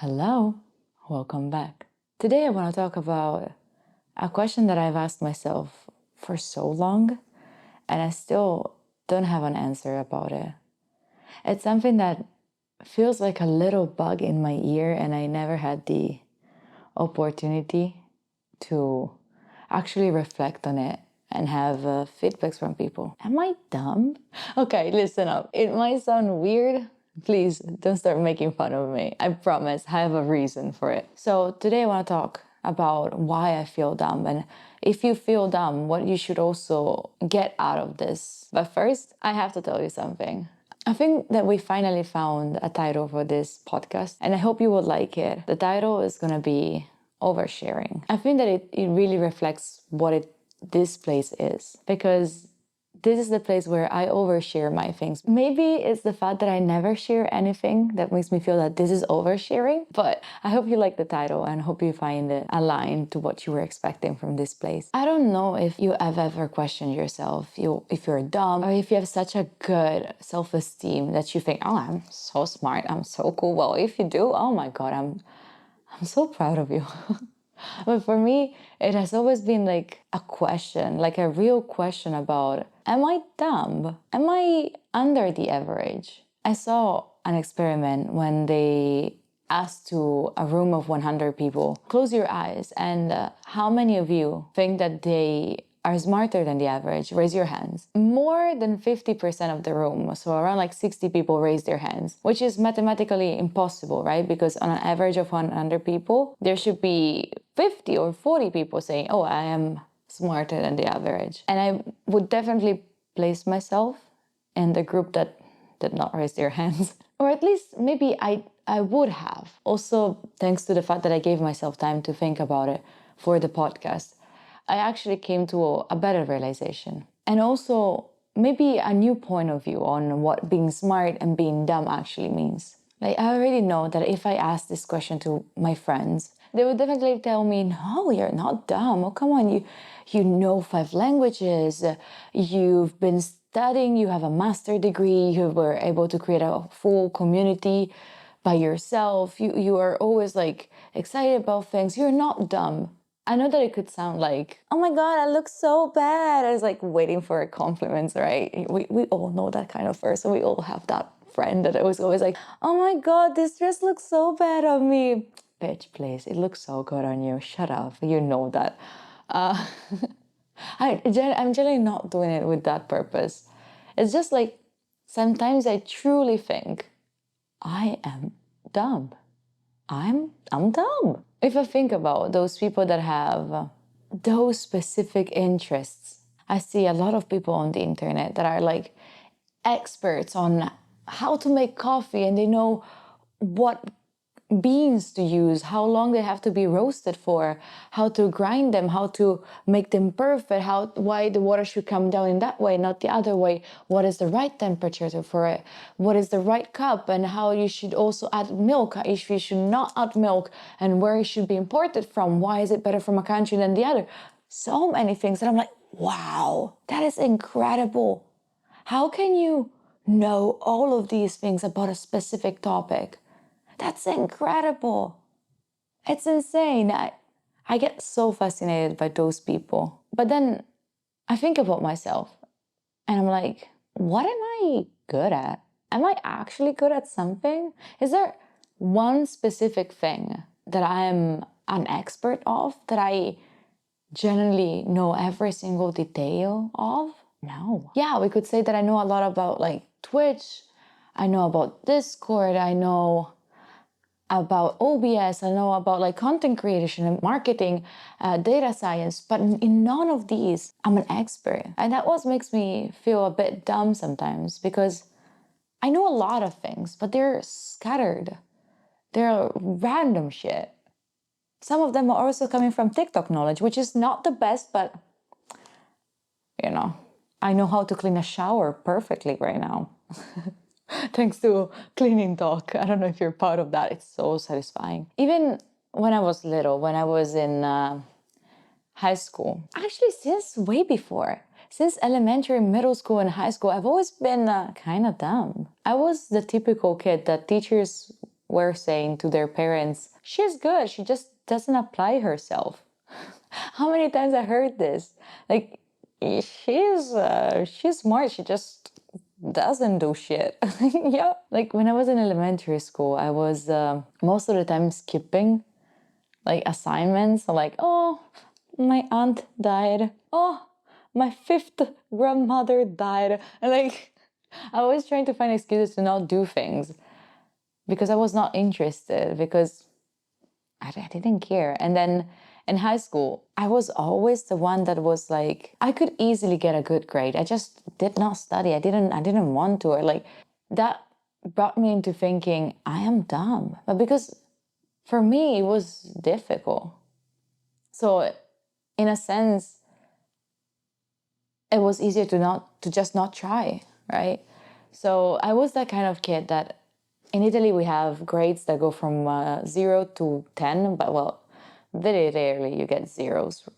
Hello, welcome back. Today I want to talk about a question that I've asked myself for so long and I still don't have an answer about it. It's something that feels like a little bug in my ear and I never had the opportunity to actually reflect on it and have feedbacks from people. Am I dumb? Okay, listen up. It might sound weird. Please don't start making fun of me. I promise I have a reason for it. So today I want to talk about why I feel dumb and if you feel dumb, what you should also get out of this. But first, I have to tell you something. I think that we finally found a title for this podcast and I hope you would like it. The title is going to be Oversharing. I think that it really reflects what this place is because this is the place where I overshare my things. Maybe it's the fact that I never share anything that makes me feel that this is oversharing, but I hope you like the title and hope you find it aligned to what you were expecting from this place. I don't know if you have ever questioned yourself, if you're dumb, or if you have such a good self-esteem that you think, oh, I'm so smart, I'm so cool. Well, if you do, oh my God, I'm so proud of you. But for me, it has always been like a question, like a real question about, am I dumb? Am I under the average? I saw an experiment when they asked to a room of 100 people, close your eyes, and how many of you think that they are smarter than the average? Raise your hands. More than 50% of the room, so around like 60 people raised their hands, which is mathematically impossible, right? Because on an average of 100 people, there should be 50 or 40 people saying, oh, I am smarter than the average. And I would definitely place myself in the group that did not raise their hands. Or at least maybe I would have. Also, thanks to the fact that I gave myself time to think about it for the podcast, I actually came to a better realization. And also, maybe a new point of view on what being smart and being dumb actually means. Like, I already know that if I ask this question to my friends, they would definitely tell me, no, you're not dumb. Oh, come on, you know 5 languages, you've been studying, you have a master's degree, you were able to create a full community by yourself, you are always like excited about things, you're not dumb. I know that it could sound like, oh my God, I look so bad. I was like waiting for compliments, right? We all know that kind of person. We all have that friend that was always like, oh my God, this dress looks so bad on me. Bitch, please, it looks so good on you. Shut up. You know that. I'm generally not doing it with that purpose. It's just like, sometimes I truly think, I am dumb. I'm dumb. If I think about those people that have those specific interests, I see a lot of people on the internet that are like experts on how to make coffee and they know what beans to use, how long they have to be roasted for, how to grind them, how to make them perfect, why the water should come down in that way, not the other way, what is the right temperature for it, what is the right cup, and how you should also add milk, if you should not add milk, and where it should be imported from, why is it better from a country than the other. So many things that I'm like, wow, that is incredible. How can you know all of these things about a specific topic? That's incredible. It's insane. I get so fascinated by those people. But then I think about myself and I'm like, what am I good at? Am I actually good at something? Is there one specific thing that I am an expert of, that I generally know every single detail of? No. Yeah, we could say that I know a lot about like Twitch. I know about Discord. I know about OBS, I know about like content creation and marketing, data science, but in none of these, I'm an expert. And that what makes me feel a bit dumb sometimes because I know a lot of things, but they're scattered. They're random shit. Some of them are also coming from TikTok knowledge, which is not the best, but you know, I know how to clean a shower perfectly right now. Thanks to cleaning talk. I don't know if you're part of that. It's so satisfying. Even when I was little, when I was in high school, actually since way before, since elementary, middle school, and high school, I've always been kind of dumb. I was the typical kid that teachers were saying to their parents, she's good, she just doesn't apply herself. How many times I heard this? Like, she's smart, she just doesn't do shit. Yeah. Like when I was in elementary school, I was most of the time skipping like assignments. So like, oh, my aunt died. Oh, my fifth grandmother died. And like, I was trying to find excuses to not do things because I was not interested, because I didn't care. And then in high school, I was always the one that was like, I could easily get a good grade. I just did not study. I didn't want to. Or like that brought me into thinking I am dumb. But because for me it was difficult. So in a sense, it was easier to just not try, right? So I was that kind of kid that in Italy we have grades that go from 0 to 10, but well, very rarely you get zeros,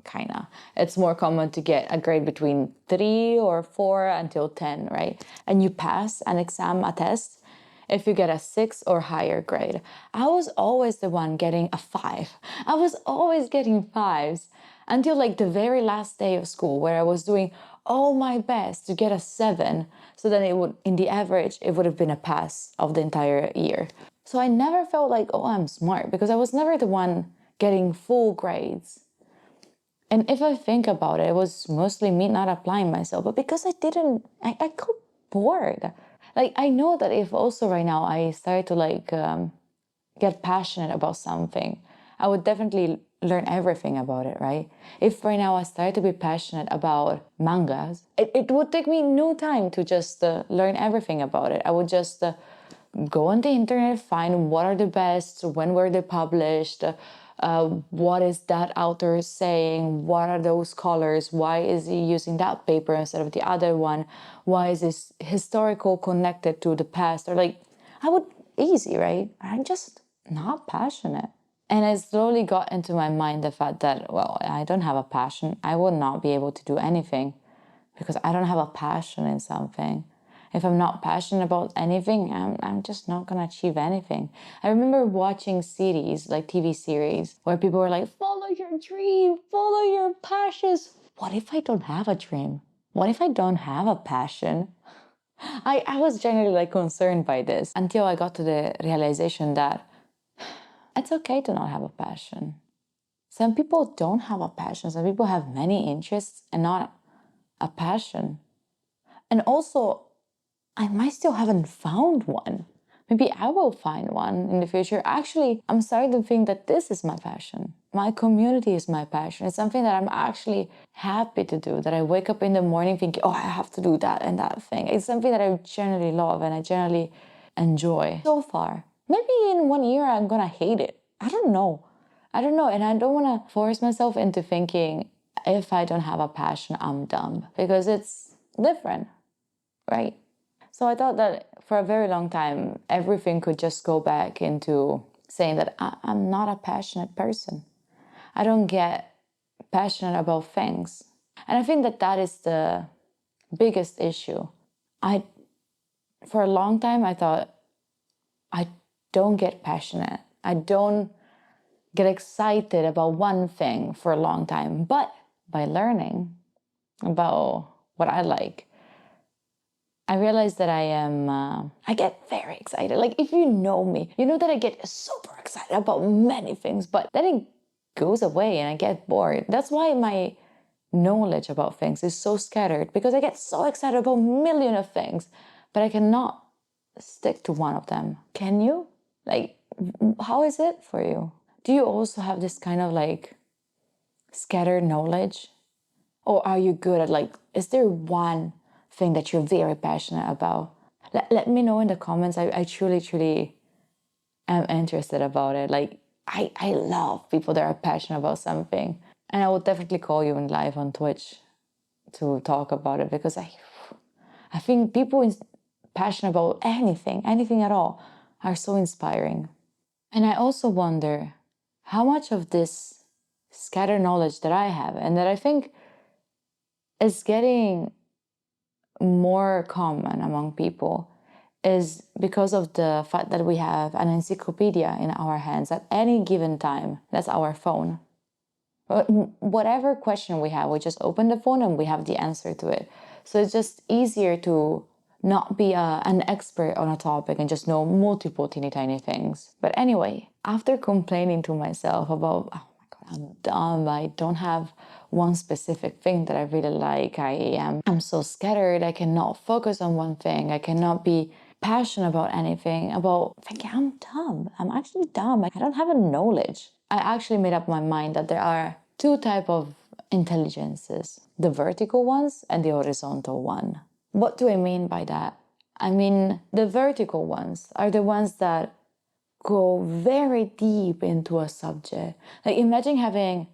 kinda. It's more common to get a grade between 3 or 4 until 10, right? And you pass an exam, a test, if you get a 6 or higher grade. I was always the one getting a 5. I was always getting 5s until like the very last day of school, where I was doing all my best to get a 7, so then it would, in the average, it would have been a pass of the entire year. So I never felt like, oh, I'm smart, because I was never the one getting full grades. And if I think about it, it was mostly me not applying myself, but because I got bored. Like, I know that if also right now I started to like get passionate about something, I would definitely learn everything about it, right? If right now I started to be passionate about mangas, it would take me no time to just learn everything about it. I would just go on the internet, find what are the best, when were they published, what is that author saying, what are those colors, why is he using that paper instead of the other one, why is this historical connected to the past, or like, I would, easy, right? I'm just not passionate. And I slowly got into my mind the fact that, well, I don't have a passion. I would not be able to do anything because I don't have a passion in something. If I'm not passionate about anything, I'm just not gonna achieve anything. I remember watching series, like TV series, where people were like, follow your dream, follow your passions. What if I don't have a dream? What if I don't have a passion? I was generally like concerned by this until I got to the realization that it's okay to not have a passion. Some people don't have a passion. Some people have many interests and not a passion. And also, I might still haven't found one. Maybe I will find one in the future. Actually, I'm starting to think that this is my passion. My community is my passion. It's something that I'm actually happy to do, that I wake up in the morning thinking, oh, I have to do that and that thing. It's something that I generally love and I generally enjoy so far. Maybe in 1 year I'm gonna hate it. I don't know. And I don't wanna force myself into thinking if I don't have a passion, I'm dumb, because it's different, right? So I thought that for a very long time, everything could just go back into saying that I'm not a passionate person. I don't get passionate about things. And I think that that is the biggest issue. For a long time, I thought I don't get passionate. I don't get excited about one thing for a long time. But by learning about what I like, I realized that I get very excited. Like, if you know me, you know that I get super excited about many things, but then it goes away and I get bored. That's why my knowledge about things is so scattered, because I get so excited about a million of things, but I cannot stick to one of them. Can you? Like, how is it for you? Do you also have this kind of like scattered knowledge? Or are you good at like, is there one thing that you're very passionate about? Let me know in the comments. I truly, truly am interested about it. Like, I love people that are passionate about something. And I will definitely call you in live on Twitch to talk about it, because I think people passionate about anything at all, are so inspiring. And I also wonder how much of this scattered knowledge that I have, and that I think is getting more common among people, is because of the fact that we have an encyclopedia in our hands at any given time. That's our phone. Whatever question we have, we just open the phone and we have the answer to it. So it's just easier to not be an expert on a topic and just know multiple teeny tiny things. But anyway, after complaining to myself about, oh my God, I'm dumb, I don't have one specific thing that I really like, I'm so scattered, I cannot focus on one thing, I cannot be passionate about anything, about thinking I'm dumb. I'm actually dumb. I don't have a knowledge. I actually made up my mind that there are two types of intelligences, the vertical ones and the horizontal one. What do I mean by that? I mean, the vertical ones are the ones that go very deep into a subject. Like imagine having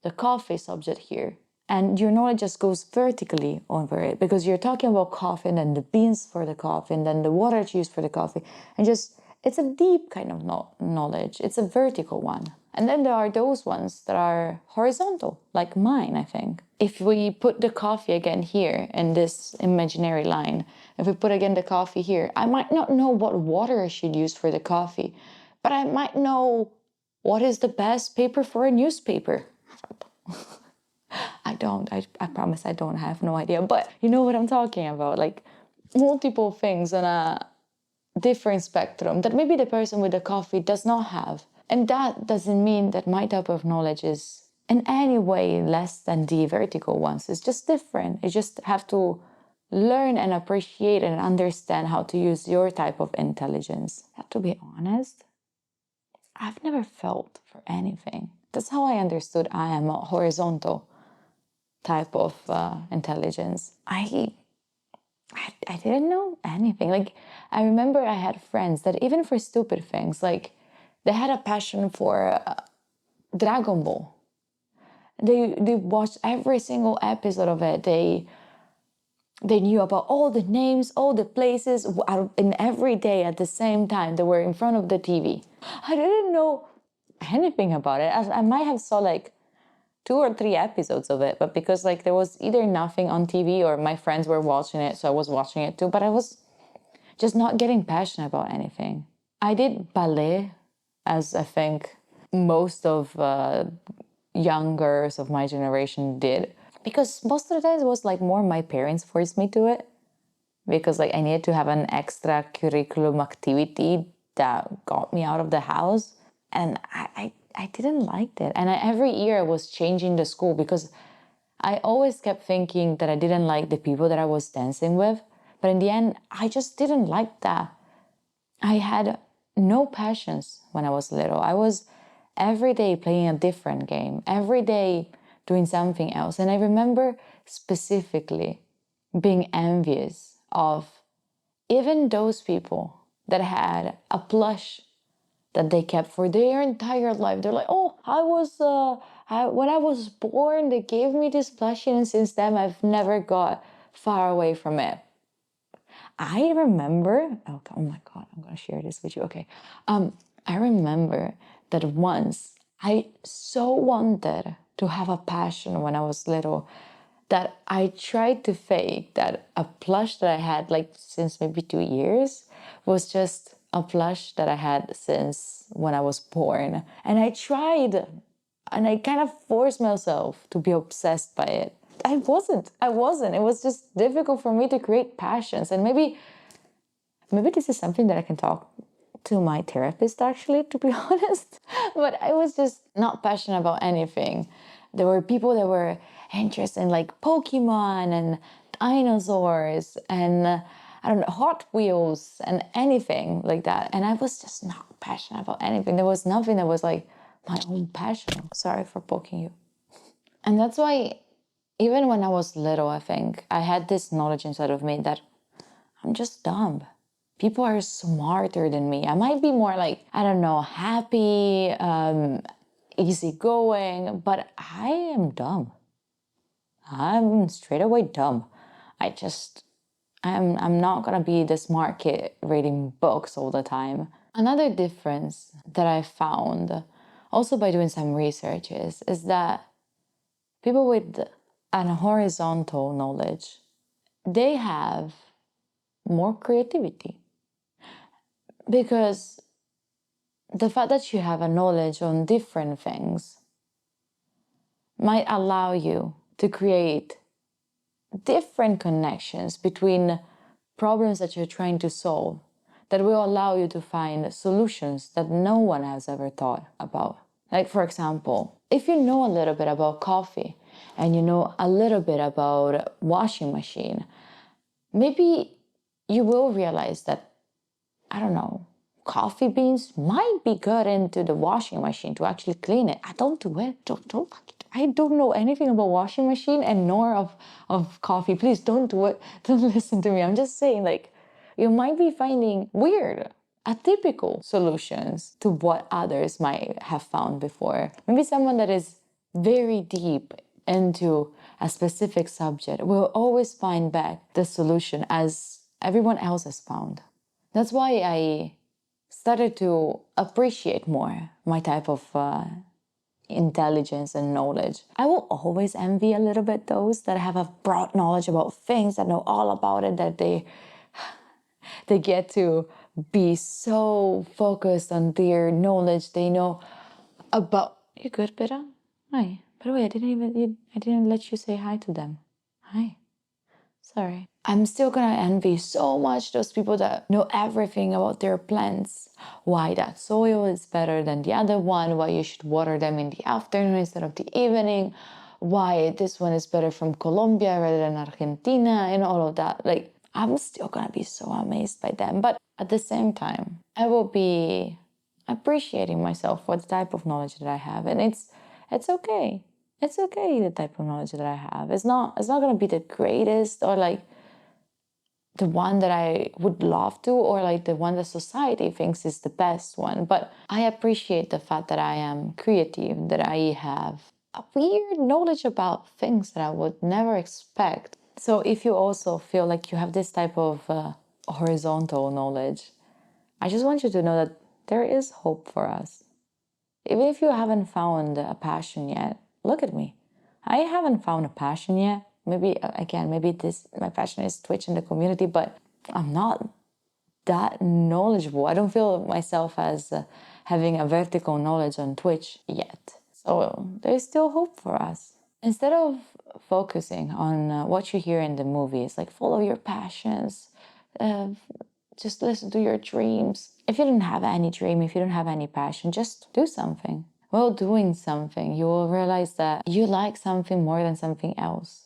the coffee subject here and your knowledge just goes vertically over it because you're talking about coffee and then the beans for the coffee and then the water used for the coffee. And just, it's a deep kind of knowledge. It's a vertical one. And then there are those ones that are horizontal, like mine, I think. If we put the coffee again here in this imaginary line, if we put again the coffee here, I might not know what water I should use for the coffee, but I might know what is the best paper for a newspaper. I promise I don't have no idea, but you know what I'm talking about, like multiple things on a different spectrum that maybe the person with the coffee does not have. And that doesn't mean that my type of knowledge is in any way less than the vertical ones. It's just different. You just have to learn and appreciate and understand how to use your type of intelligence. To be honest, I've never felt for anything. That's how I understood I am a horizontal type of intelligence. I didn't know anything. Like, I remember I had friends that even for stupid things, like they had a passion for Dragon Ball. They watched every single episode of it. They knew about all the names, all the places, and every day at the same time they were in front of the TV. I didn't know anything about it. I might have saw like 2 or 3 episodes of it, but because like there was either nothing on TV or my friends were watching it, so I was watching it too, but I was just not getting passionate about anything. I did ballet, as I think most of young girls of my generation did, because most of the time it was like more my parents forced me to it, because like I needed to have an extra curriculum activity that got me out of the house, and I didn't like it. And every year I was changing the school because I always kept thinking that I didn't like the people that I was dancing with. But in the end, I just didn't like that. I had no passions when I was little. I was every day playing a different game, every day doing something else. And I remember specifically being envious of even those people that had a plush that they kept for their entire life. They're like, oh, when I was born, they gave me this plushie, and since then I've never got far away from it. I remember, oh my God, I'm gonna share this with you. Okay. I remember that once I so wanted to have a passion when I was little that I tried to fake that a plush that I had like since maybe 2 years was just a plush that I had since when I was born. And I tried and I kind of forced myself to be obsessed by it. I wasn't. It was just difficult for me to create passions. And maybe this is something that I can talk to my therapist, actually, to be honest. But I was just not passionate about anything. There were people that were interested in like Pokemon and dinosaurs and I don't know, Hot Wheels and anything like that. And I was just not passionate about anything. There was nothing that was like my own passion. Sorry for poking you. And that's why even when I was little, I think I had this knowledge inside of me that I'm just dumb. People are smarter than me. I might be more like, I don't know, happy, easygoing, but I am dumb. I'm straight away dumb. I'm not gonna be the smart kid reading books all the time. Another difference that I found, also by doing some research, is that people with an horizontal knowledge, they have more creativity. Because the fact that you have a knowledge on different things might allow you to create different connections between problems that you're trying to solve that will allow you to find solutions that no one has ever thought about. Like, for example, if you know a little bit about coffee and you know a little bit about washing machine, maybe you will realize that, I don't know, coffee beans might be good into the washing machine to actually clean it. I don't do it. I don't know anything about washing machine and nor of coffee. Please don't do it. Don't listen to me. I'm just saying, like, you might be finding weird, atypical solutions to what others might have found before. Maybe someone that is very deep into a specific subject will always find back the solution as everyone else has found. That's why I started to appreciate more my type of intelligence and knowledge. I will always envy a little bit those that have a broad knowledge about things, that know all about it, that they get to be so focused on their knowledge. They know about. You good, Beta? Hi. By the way, I didn't let you say hi to them. Hi. Sorry. I'm still gonna envy so much those people that know everything about their plants. Why that soil is better than the other one, why you should water them in the afternoon instead of the evening, why this one is better from Colombia rather than Argentina, and all of that. Like, I'm still gonna be so amazed by them. But at the same time, I will be appreciating myself for the type of knowledge that I have. And it's okay. It's okay, the type of knowledge that I have. It's not gonna be the greatest or like the one that I would love to, or like the one that society thinks is the best one. But I appreciate the fact that I am creative, that I have a weird knowledge about things that I would never expect. So if you also feel like you have this type of horizontal knowledge, I just want you to know that there is hope for us. Even if you haven't found a passion yet, look at me. I haven't found a passion yet. Maybe, again, my passion is Twitch and the community, but I'm not that knowledgeable. I don't feel myself as having a vertical knowledge on Twitch yet. So there's still hope for us. Instead of focusing on what you hear in the movies, like follow your passions, uh, just listen to your dreams. If you don't have any dream, if you don't have any passion, just do something. While doing something, you will realize that you like something more than something else.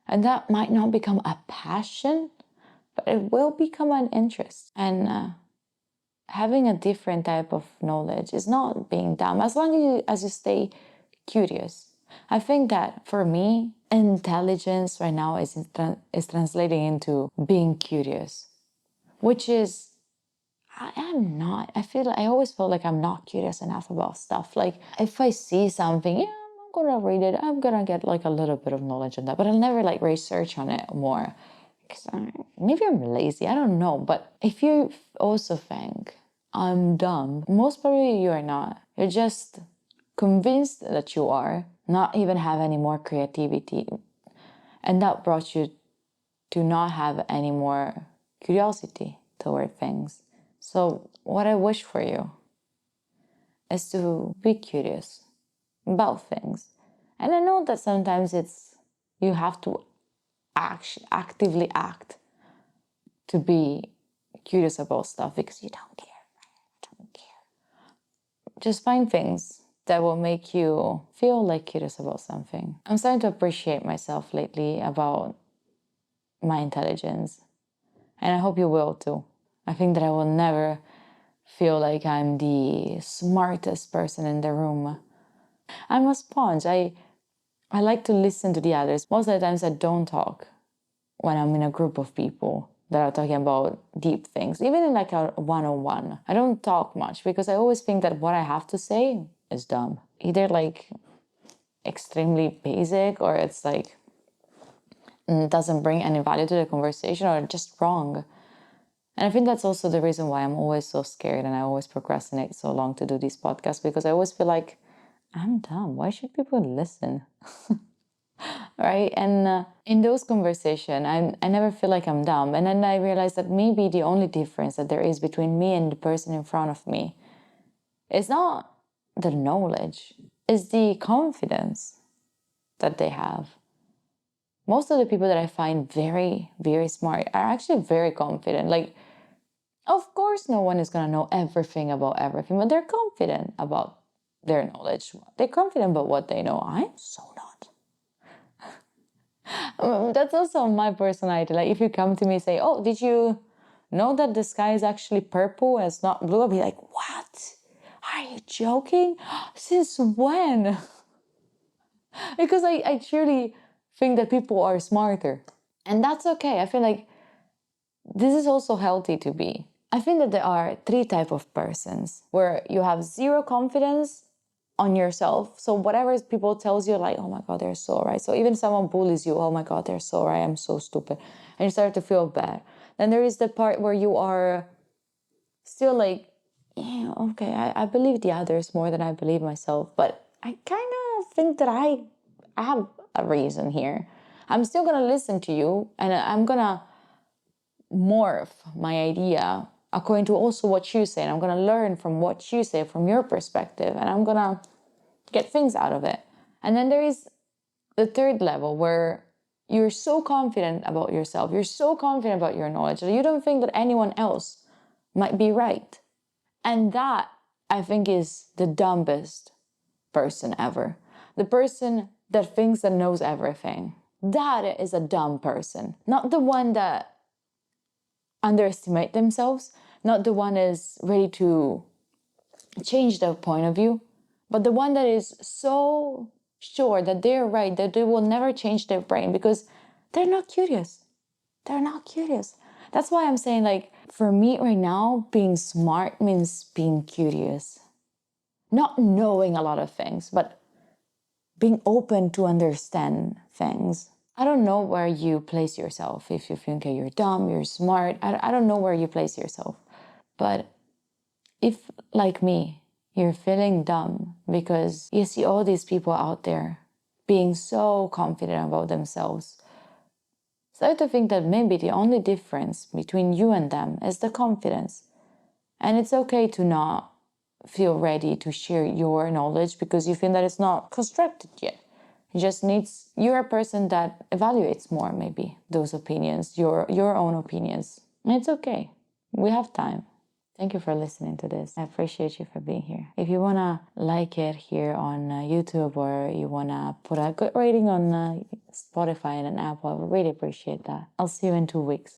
And that might not become a passion, but it will become an interest. And having a different type of knowledge is not being dumb, as long as you stay curious. I think that for me, intelligence right now is translating into being curious, which is, I am not. I always felt like I'm not curious enough about stuff. Like, if I see something, yeah, I'm gonna read it. I'm gonna get like a little bit of knowledge on that, but I'll never like research on it more. Because maybe I'm lazy, I don't know. But if you also think I'm dumb, most probably you are not. You're just convinced that you are, not even have any more creativity. And that brought you to not have any more curiosity toward things. So what I wish for you is to be curious about things. And I know that sometimes you have to actively act to be curious about stuff because you don't care. Don't care. Just find things that will make you feel like curious about something. I'm starting to appreciate myself lately about my intelligence. And I hope you will too. I think that I will never feel like I'm the smartest person in the room. I'm a sponge. I like to listen to the others. Most of the times I don't talk when I'm in a group of people that are talking about deep things. Even in like a one-on-one, I don't talk much because I always think that what I have to say is dumb. Either like extremely basic, or it's like doesn't bring any value to the conversation, or just wrong. And I think that's also the reason why I'm always so scared and I always procrastinate so long to do these podcasts, because I always feel like I'm dumb. Why should people listen? right? And in those conversations, I never feel like I'm dumb. And then I realized that maybe the only difference that there is between me and the person in front of me is not the knowledge, it's the confidence that they have. Most of the people that I find very, very smart are actually very confident. Like, of course, no one is going to know everything about everything, but they're confident about their knowledge. They're confident about what they know. I'm so not. That's also my personality. Like, if you come to me and say, oh, did you know that the sky is actually purple and it's not blue? I'll be like, what? Are you joking? Since when? Because I truly think that people are smarter. And that's okay. I feel like this is also healthy to be. I think that there are three types of persons where you have zero confidence on yourself. So whatever people tells you, like, oh my God, they're so right. So even someone bullies you, oh my God, they're so right. I'm so stupid. And you start to feel bad. Then there is the part where you are still like, yeah, okay, I believe the others more than I believe myself. But I kind of think that I have a reason here. I'm still going to listen to you and I'm going to morph my idea according to also what you say. And I'm going to learn from what you say, from your perspective. And I'm going to get things out of it. And then there is the third level where you're so confident about yourself. You're so confident about your knowledge that you don't think that anyone else might be right. And that, I think, is the dumbest person ever. The person that thinks that knows everything. That is a dumb person. Not the one that underestimate themselves, not the one that is ready to change their point of view, but the one that is so sure that they're right, that they will never change their brain because they're not curious. They're not curious. That's why I'm saying, like, for me right now, being smart means being curious. Not knowing a lot of things, but being open to understand things. I don't know where you place yourself. If you think you're dumb, you're smart, I don't know where you place yourself. But if, like me, you're feeling dumb because you see all these people out there being so confident about themselves, start to think that maybe the only difference between you and them is the confidence. And it's okay to not feel ready to share your knowledge because you feel that it's not constructed yet. It just needs, you're a person that evaluates more maybe those opinions, your own opinions. And it's okay. We have time. Thank you for listening to this. I appreciate you for being here. If you want to like it here on YouTube or you want to put a good rating on Spotify and an Apple, I would really appreciate that. I'll see you in 2 weeks.